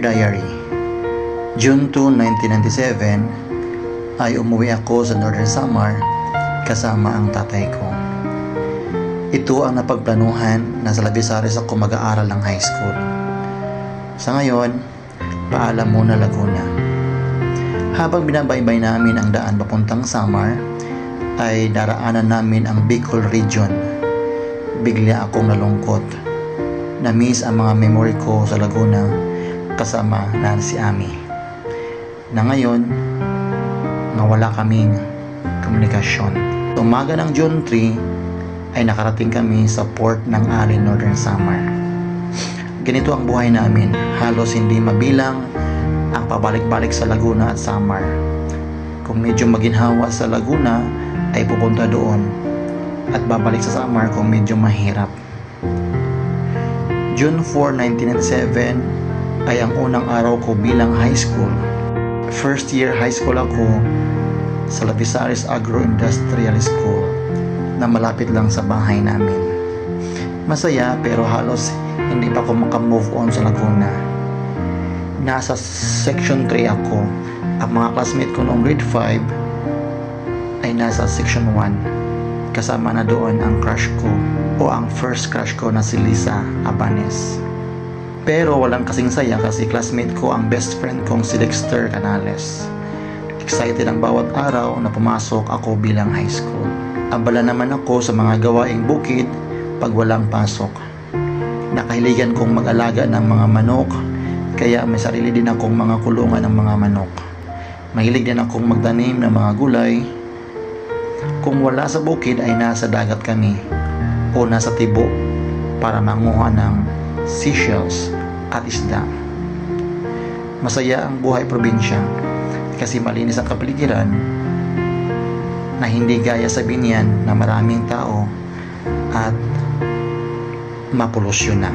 Dear Diary, June 2, 1997 ay umuwi ako sa Northern Samar kasama ang tatay ko. Ito ang napagplanuhan na sa Labisares ako mag-aaral ng high school. Sa ngayon, paalam muna Laguna. Habang binabaybay namin ang daan papuntang Samar, ay daraanan namin ang Bicol region. Bigla akong nalungkot. Na-miss ang mga memory ko sa Laguna kasama na si Ami. Na ngayon, nawala kaming komunikasyon. Umaga ng June 3 ay nakarating kami sa port ng Alin, Northern Samar. Ganito ang buhay namin, halos hindi mabilang ang pabalik-balik sa Laguna at Samar. Kung medyo maginhawa sa Laguna ay pupunta doon at babalik sa Samar kung medyo mahirap. June 4, 1997 ay ang unang araw ko bilang high school. First year high school ako sa Labisares Agro-Industrial School na malapit lang sa bahay namin. Masaya pero halos hindi pa ako makamove on sa Laguna. Nasa section 3 ako. Ang mga classmate ko noong grade 5 ay nasa section 1. Kasama na doon ang crush ko o ang first crush ko na si Lisa Abanes. Pero walang kasing saya kasi classmate ko ang best friend kong si Dexter Canales. Excited ang bawat araw na pumasok ako bilang high school. Abala naman ako sa mga gawaing bukid pag walang pasok. Nakahiligan kong mag-alaga ng mga manok, kaya may sarili din akong mga kulungan ng mga manok. Mahilig din akong magtanim ng mga gulay. Kung wala sa bukid ay nasa dagat kami o nasa tibo para manguha ng seashells at isda. Masaya ang buhay probinsya kasi malinis ang kapaligiran na hindi gaya sa binyan na maraming tao at mapolusyon na.